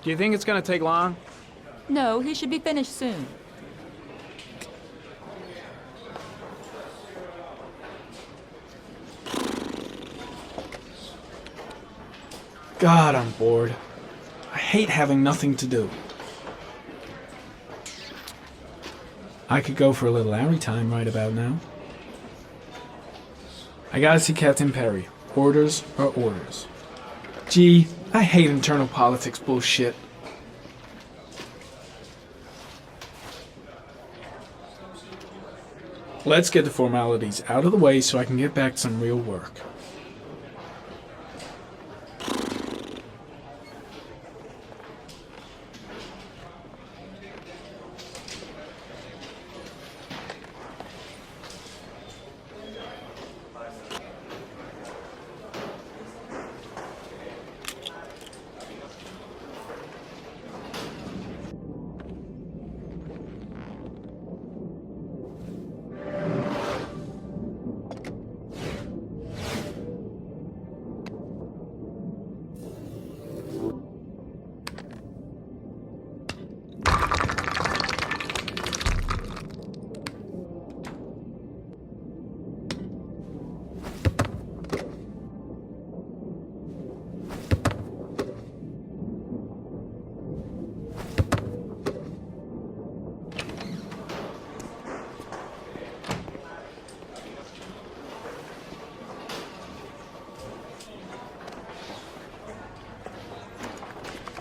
Do you think it's gonna take long? No, he should be finished soon. God, I'm bored. I hate having nothing to do. I could go for a little Larry time right about now. I gotta see Captain Perry. Orders are orders. Gee, I hate internal politics bullshit. Let's get the formalities out of the way so I can get back to some real work.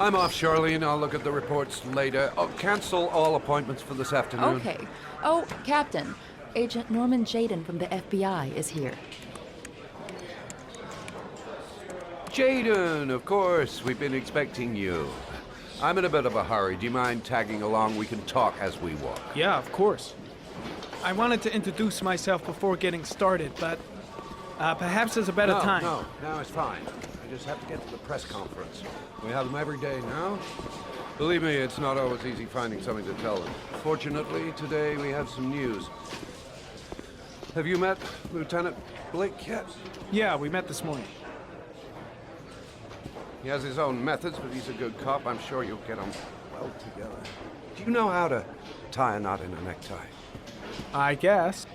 I'm off, Charlene. I'll look at the reports later. Oh, cancel all appointments for this afternoon. Okay. Oh, Captain. Agent Norman Jaden from the FBI is here. Jaden, of course. We've been expecting you. I'm in a bit of a hurry. Do you mind tagging along? We can talk as we walk. Yeah, of course. I wanted to introduce myself before getting started, but perhaps there's a better time. No, it's fine. I just have to get to the press conference. We have them every day now. Believe me, it's not always easy finding something to tell them. Fortunately, today we have some news. Have you met Lieutenant Blake yet? Yeah, we met this morning. He has his own methods, but he's a good cop. I'm sure you'll get on well together. Do you know how to tie a knot in a necktie? I guess.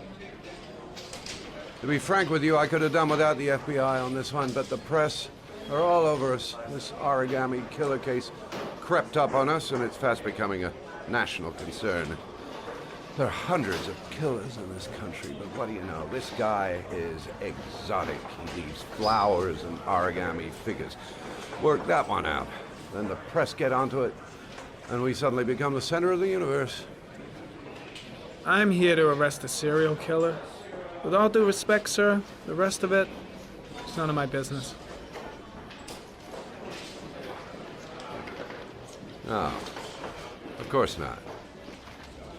To be frank with you, I could have done without the FBI on this one, but the press are all over us. This origami killer case crept up on us, and it's fast becoming a national concern. There are hundreds of killers in this country, but what do you know? This guy is exotic. He leaves flowers and origami figures. Work that one out. Then the press get onto it, and we suddenly become the center of the universe. I'm here to arrest a serial killer. With all due respect, sir, the rest of it, it's none of my business. No, of course not.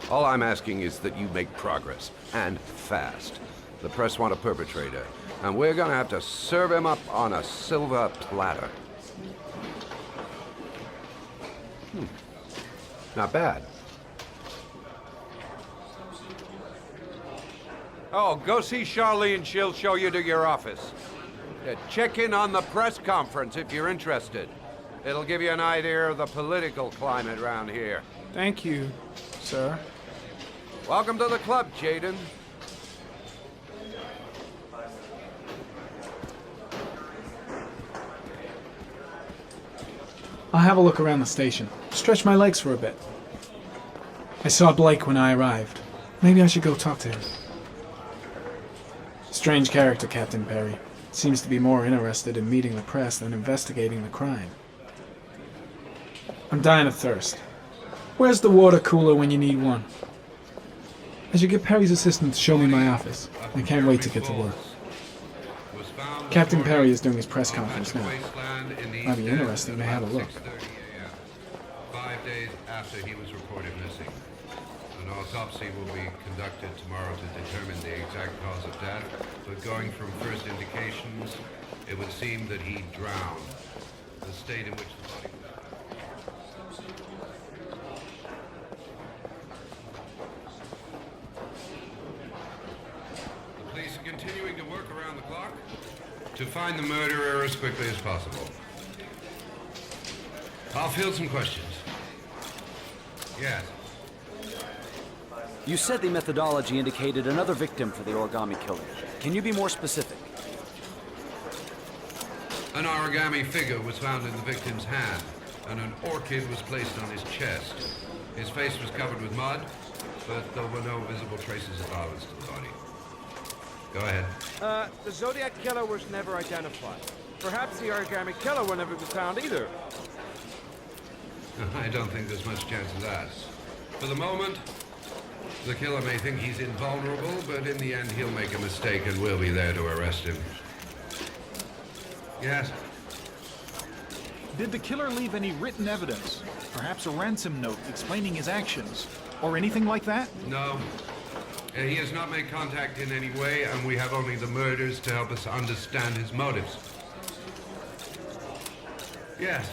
All I'm asking is that you make progress, and fast. The press want a perpetrator, and we're gonna have to serve him up on a silver platter. Not bad. Oh, go see Charlene. She'll show you to your office. Check in on the press conference if you're interested. It'll give you an idea of the political climate around here. Thank you, sir. Welcome to the club, Jaden. I'll have a look around the station. Stretch my legs for a bit. I saw Blake when I arrived. Maybe I should go talk to him. Strange character, Captain Perry. Seems to be more interested in meeting the press than investigating the crime. I'm dying of thirst. Where's the water cooler when you need one? I should get Perry's assistant to show me my office. I can't wait to get to work. Captain Perry is doing his press conference now. Might be interesting to have a look. 5 days after he was reported missing. An autopsy will be conducted tomorrow to determine the exact cause of death, but going from first indications, it would seem that he drowned. The state in which the body... The police are continuing to work around the clock to find the murderer as quickly as possible. I'll field some questions. Yes. You said the methodology indicated another victim for the origami killing. Can you be more specific? An origami figure was found in the victim's hand, and an orchid was placed on his chest. His face was covered with mud, but there were no visible traces of violence to the body. Go ahead. The Zodiac killer was never identified. Perhaps the origami killer will never be found either. I don't think there's much chance of that. For the moment, the killer may think he's invulnerable, but in the end he'll make a mistake and we'll be there to arrest him. Yes? Did the killer leave any written evidence? Perhaps a ransom note explaining his actions? Or anything like that? No. He has not made contact in any way, and we have only the murders to help us understand his motives. Yes.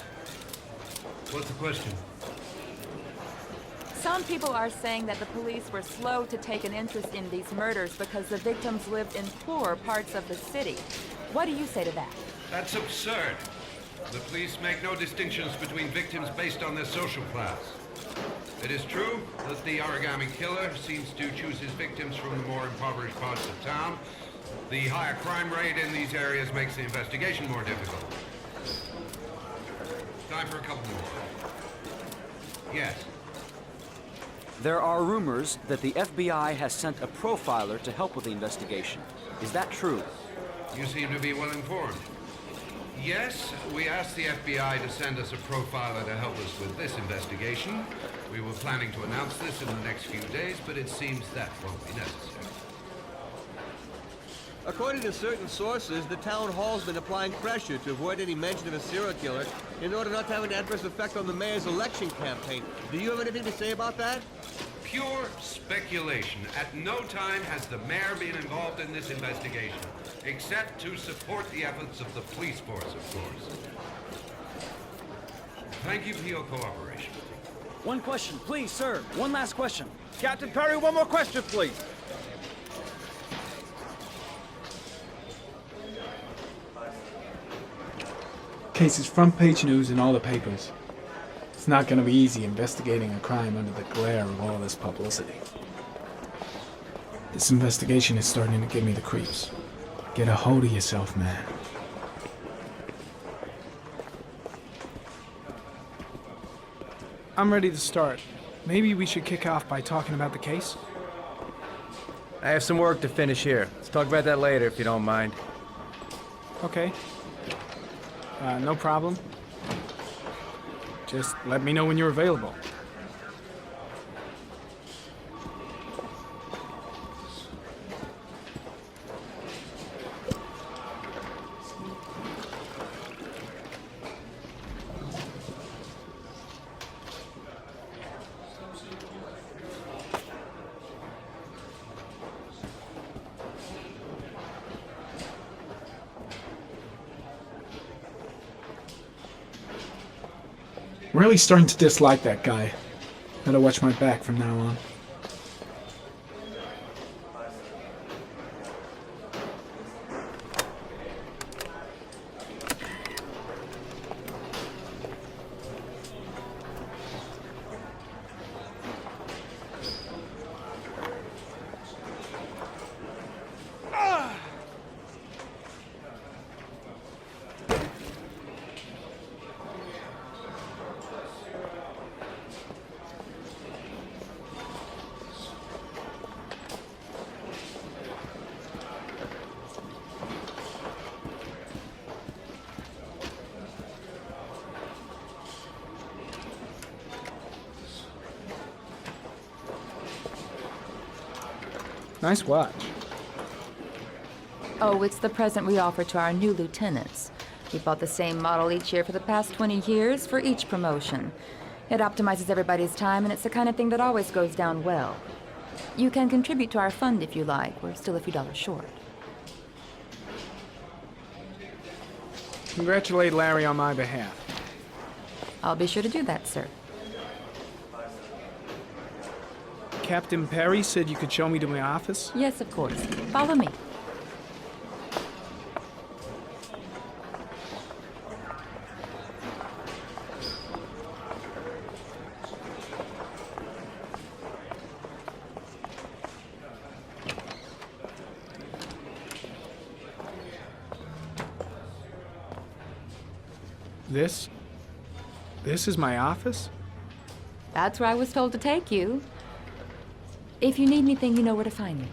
What's the question? Some people are saying that the police were slow to take an interest in these murders because the victims lived in poorer parts of the city. What do you say to that? That's absurd. The police make no distinctions between victims based on their social class. It is true that the origami killer seems to choose his victims from the more impoverished parts of town. The higher crime rate in these areas makes the investigation more difficult. Time for a couple more. Yes. There are rumors that the FBI has sent a profiler to help with the investigation. Is that true? You seem to be well informed. Yes, we asked the FBI to send us a profiler to help us with this investigation. We were planning to announce this in the next few days, but it seems that won't be necessary. According to certain sources, the town hall's been applying pressure to avoid any mention of a serial killer in order not to have an adverse effect on the mayor's election campaign. Do you have anything to say about that? Pure speculation. At no time has the mayor been involved in this investigation, except to support the efforts of the police force, of course. Thank you for your cooperation. One question, please, sir. One last question. Captain Perry, one more question, please. Case is front page news in all the papers. It's not gonna be easy investigating a crime under the glare of all this publicity. This investigation is starting to give me the creeps. Get a hold of yourself, man. I'm ready to start. Maybe we should kick off by talking about the case? I have some work to finish here. Let's talk about that later, if you don't mind. Okay. No problem. Just let me know when you're available. Really starting to dislike that guy. Better watch my back from now on. Nice watch. Oh, it's the present we offer to our new lieutenants. We bought the same model each year for the past 20 years for each promotion. It optimizes everybody's time, and it's the kind of thing that always goes down well. You can contribute to our fund if you like. We're still a few dollars short. Congratulate Larry on my behalf. I'll be sure to do that, sir. Captain Perry said you could show me to my office? Yes, of course. Follow me. This is my office? That's where I was told to take you. If you need anything, you know where to find me.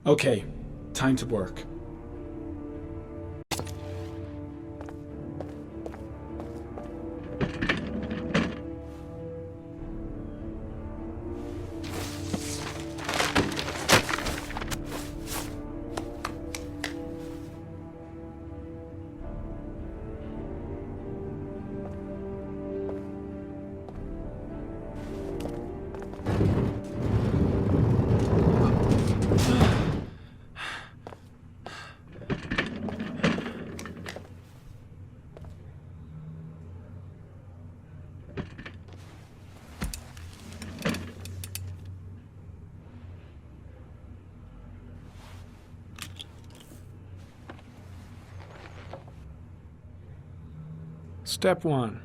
Okay, time to work. Step 1.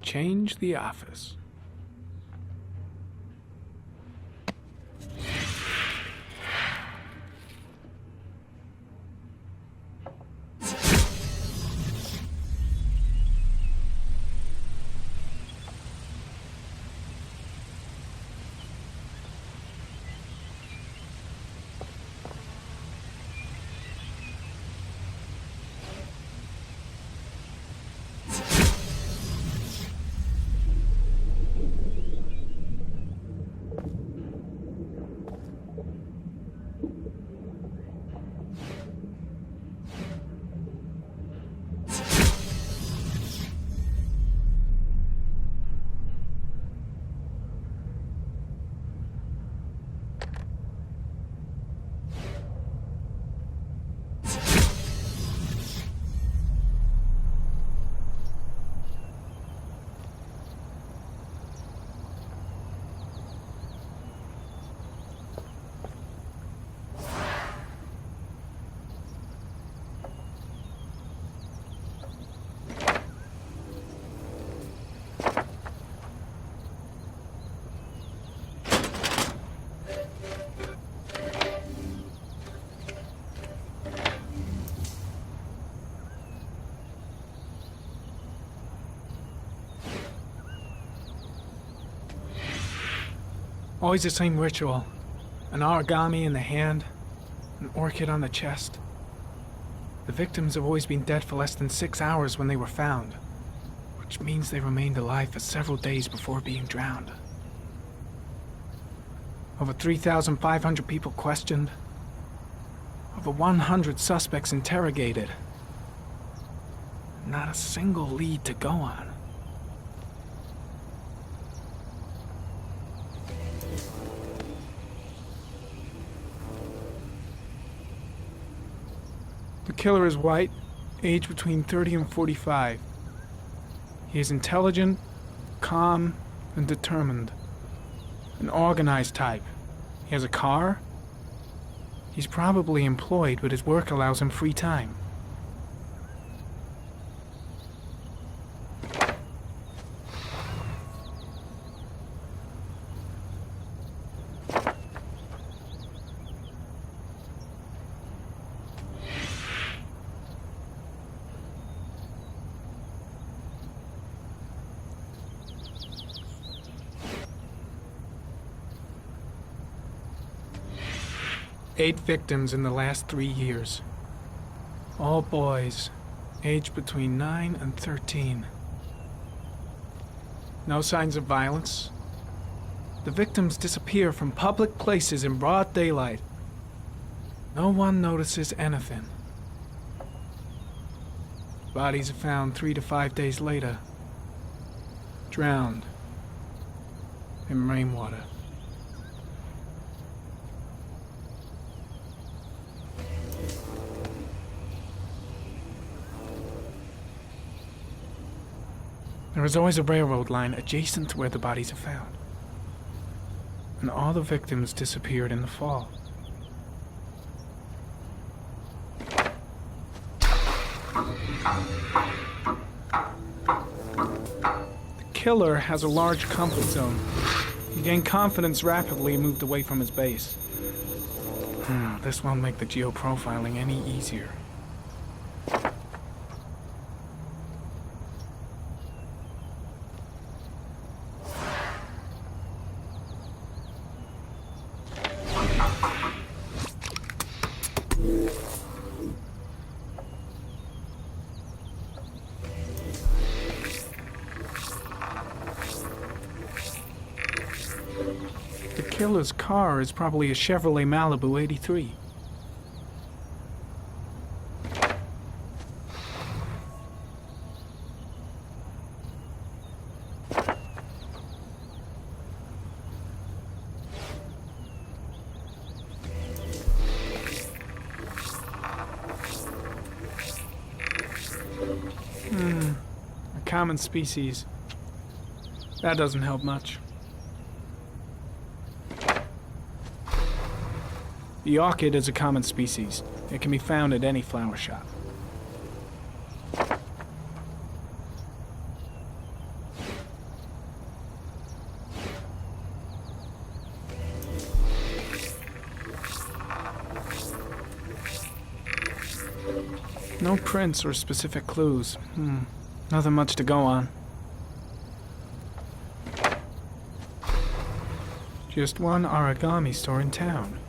Change the office. Always the same ritual. An origami in the hand, an orchid on the chest. The victims have always been dead for less than 6 hours when they were found, which means they remained alive for several days before being drowned. Over 3,500 people questioned. Over 100 suspects interrogated. Not a single lead to go on. The killer is white, aged between 30 and 45. He is intelligent, calm, and determined. An organized type. He has a car. He's probably employed, but his work allows him free time. Eight victims in the last 3 years. All boys, aged between 9 and 13. No signs of violence. The victims disappear from public places in broad daylight. No one notices anything. Bodies are found 3 to 5 days later, drowned in rainwater. There is always a railroad line adjacent to where the bodies are found. And all the victims disappeared in the fall. The killer has a large comfort zone. He gained confidence rapidly and moved away from his base. This won't make the geoprofiling any easier. The killer's car is probably a Chevrolet Malibu 83. A common species. That doesn't help much. The orchid is a common species. It can be found at any flower shop. No prints or specific clues. Nothing much to go on. Just one origami store in town.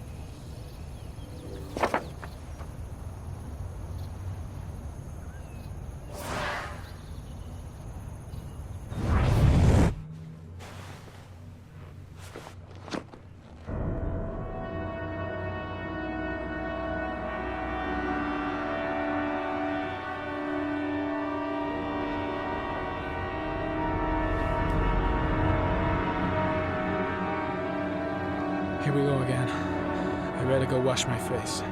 Here we go again. I better go wash my face.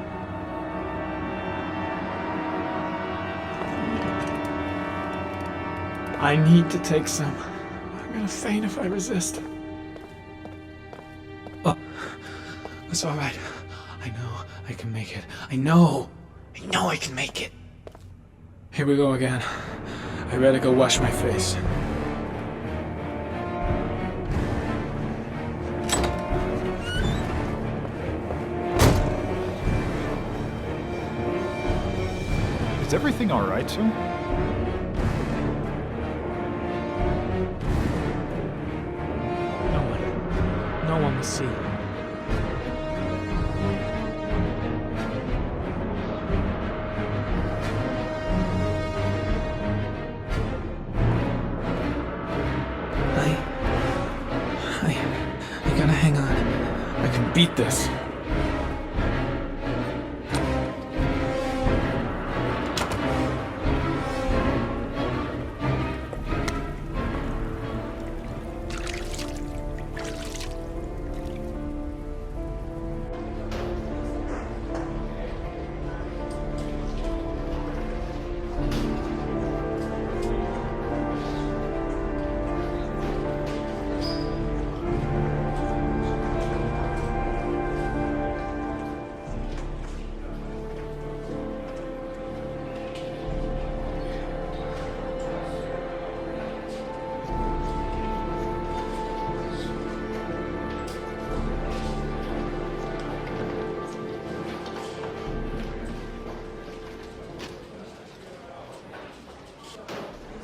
I need to take some. I'm gonna faint if I resist. Oh, that's all right. I know I can make it. I know I can make it. Here we go again. I better go wash my face. Is everything all right, Sue? No one will see. I gotta hang on. I can beat this.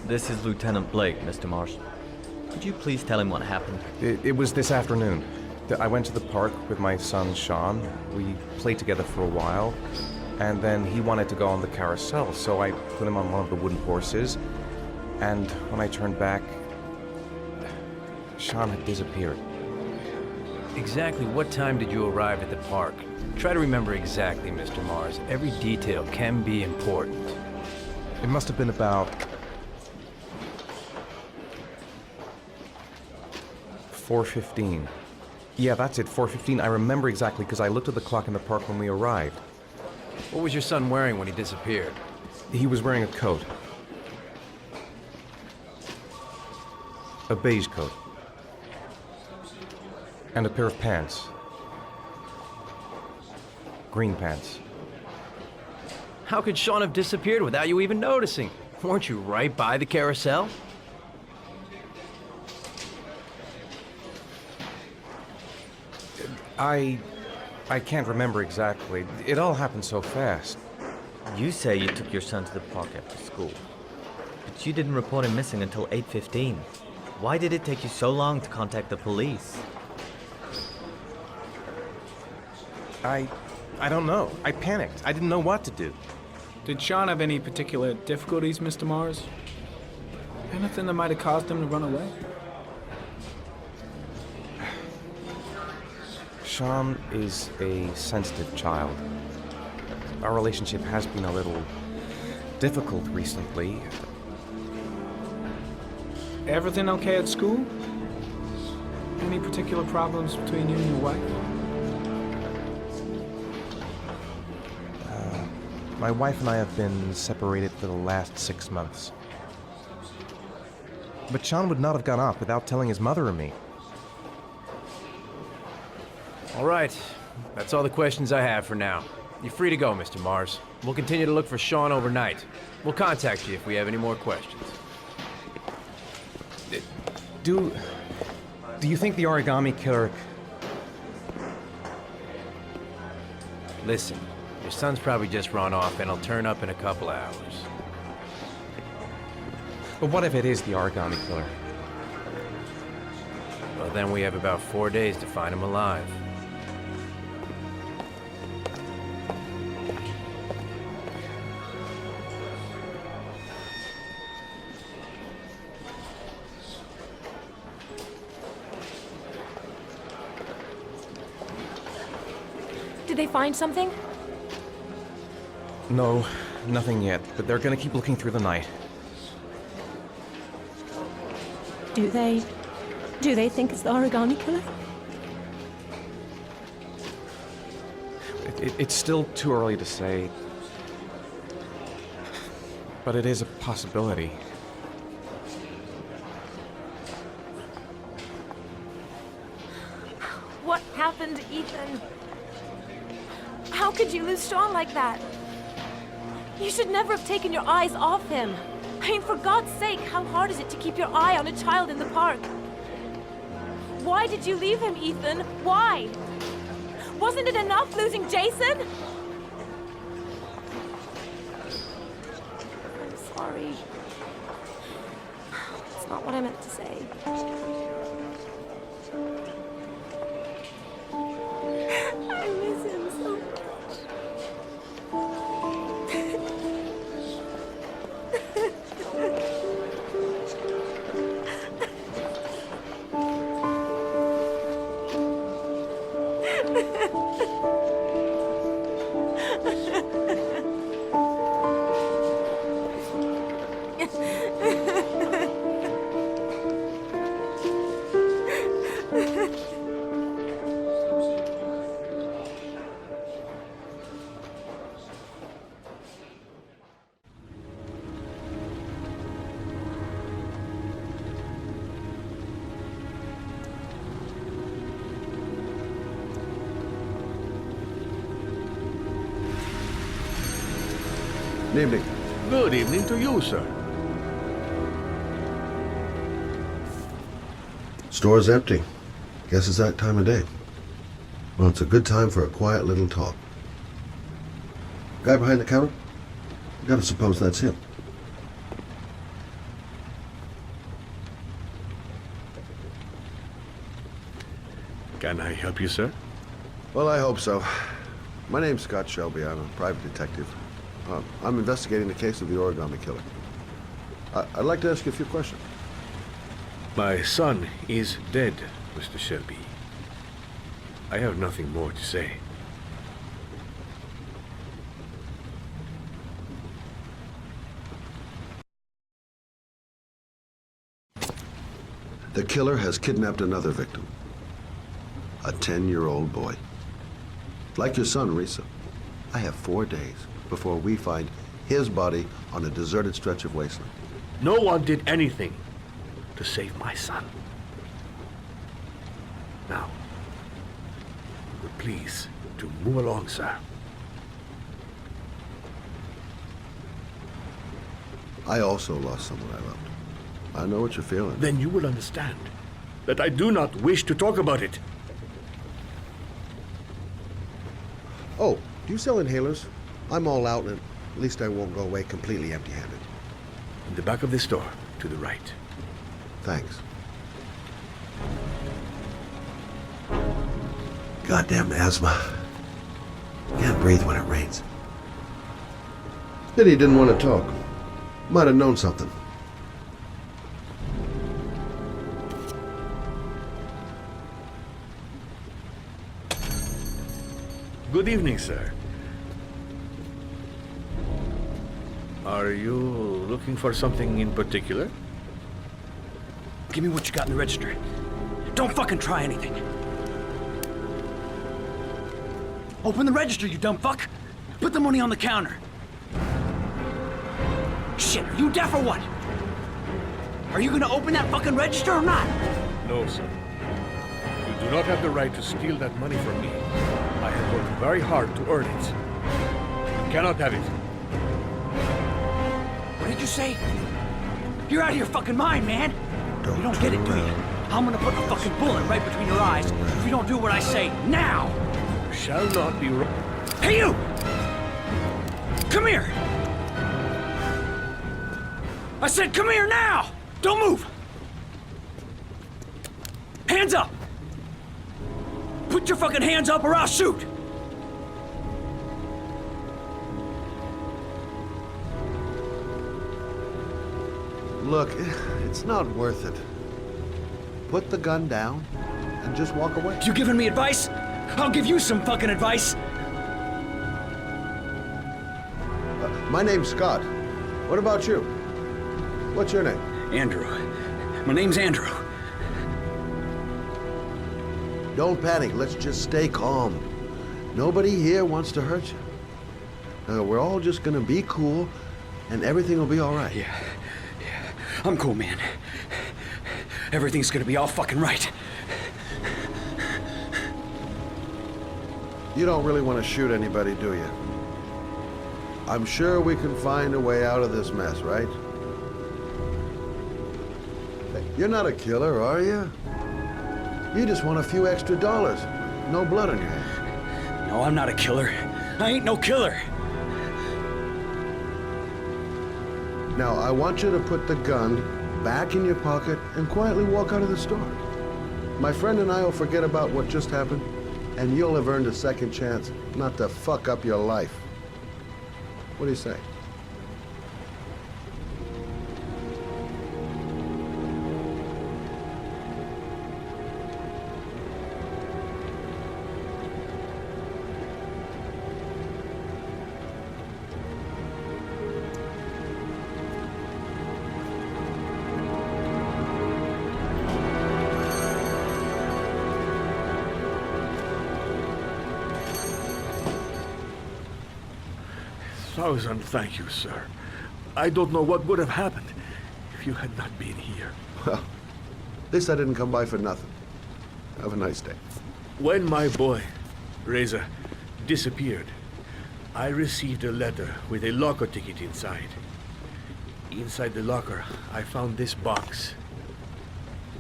This is Lieutenant Blake, Mr. Marsh. Could you please tell him what happened? It was this afternoon. I went to the park with my son, Sean. We played together for a while, and then he wanted to go on the carousel, so I put him on one of the wooden horses, and when I turned back, Sean had disappeared. Exactly what time did you arrive at the park? Try to remember exactly, Mr. Mars. Every detail can be important. It must have been about 4:15. Yeah, that's it, 4:15. I remember exactly because I looked at the clock in the park when we arrived. What was your son wearing when he disappeared? He was wearing a coat. A beige coat. And a pair of pants. Green pants. How could Sean have disappeared without you even noticing? Weren't you right by the carousel? I can't remember exactly. It all happened so fast. You say you took your son to the park after school, but you didn't report him missing until 8:15. Why did it take you so long to contact the police? I don't know. I panicked. I didn't know what to do. Did Sean have any particular difficulties, Mr. Mars? Anything that might have caused him to run away? Sean is a sensitive child. Our relationship has been a little difficult recently. Everything okay at school? Any particular problems between you and your wife? My wife and I have been separated for the last 6 months. But Sean would not have gone off without telling his mother or me. All right. That's all the questions I have for now. You're free to go, Mr. Mars. We'll continue to look for Sean overnight. We'll contact you if we have any more questions. Do you think the origami killer... Listen, your son's probably just run off and he'll turn up in a couple hours. But what if it is the origami killer? Well, then we have about 4 days to find him alive. Did they find something? No, nothing yet, but they're gonna keep looking through the night. Do they think it's the origami killer? It's still too early to say, but it is a possibility. What happened, Ethan? How could you lose Sean like that? You should never have taken your eyes off him. I mean, for God's sake, how hard is it to keep your eye on a child in the park? Why did you leave him, Ethan? Why? Wasn't it enough losing Jason? I'm sorry. It's not what I meant to say. I miss him so much. Good evening. Good evening to you, sir. Store's empty. Guess it's that time of day. Well, it's a good time for a quiet little talk. Guy behind the counter? Gotta suppose that's him. Can I help you, sir? Well, I hope so. My name's Scott Shelby. I'm a private detective. I'm investigating the case of the origami killer. I'd like to ask you a few questions. My son is dead, Mr. Shelby. I have nothing more to say. The killer has kidnapped another victim. A 10-year-old boy. Like your son, Risa. I have 4 days before we find his body on a deserted stretch of wasteland. No one did anything to save my son. Now, please, to move along, sir. I also lost someone I loved. I know what you're feeling. Then you will understand that I do not wish to talk about it. Oh, do you sell inhalers? I'm all out, and at least I won't go away completely empty-handed. In the back of the store, to the right. Thanks. Goddamn asthma. Can't breathe when it rains. Pity he didn't want to talk. Might have known something. Good evening, sir. Are you looking for something in particular? Give me what you got in the register. Don't fucking try anything. Open the register, you dumb fuck. Put the money on the counter. Shit, are you deaf or what? Are you gonna open that fucking register or not? No, sir. You do not have the right to steal that money from me. I have worked very hard to earn it. You cannot have it. What did you say? You're out of your fucking mind, man. You don't get it, do you? I'm gonna put a fucking bullet right between your eyes if you don't do what I say now. Shall not be wrong. Hey, you! Come here! I said come here now! Don't move! Hands up! Put your fucking hands up or I'll shoot! Look, it's not worth it. Put the gun down and just walk away. You giving me advice? I'll give you some fucking advice. My name's Scott. What about you? What's your name? Andrew. My name's Andrew. Don't panic. Let's just stay calm. Nobody here wants to hurt you. We're all just gonna be cool, and everything will be all right. Yeah. I'm cool, man. Everything's gonna be all fucking right. You don't really want to shoot anybody, do you? I'm sure we can find a way out of this mess, right? Hey, you're not a killer, are you? You just want a few extra dollars. No blood on your hands. No, I'm not a killer. I ain't no killer. Now, I want you to put the gun back in your pocket and quietly walk out of the store. My friend and I will forget about what just happened, and you'll have earned a second chance not to fuck up your life. What do you say? Thousand thank you, sir. I don't know what would have happened if you had not been here. Well, at least I didn't come by for nothing. Have a nice day. When my boy, Reza, disappeared, I received a letter with a locker ticket inside. Inside the locker, I found this box.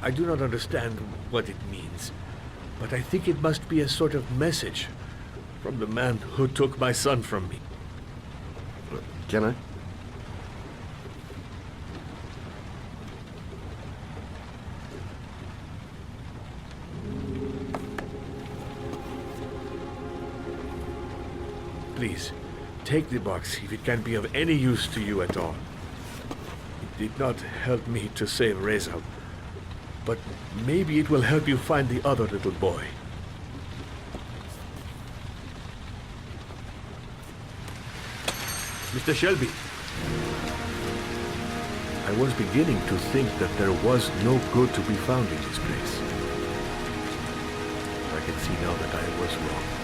I do not understand what it means, but I think it must be a sort of message from the man who took my son from me. Can I? Please, take the box if it can be of any use to you at all. It did not help me to save Reza, but maybe it will help you find the other little boy. Mr. Shelby, I was beginning to think that there was no good to be found in this place. I can see now that I was wrong.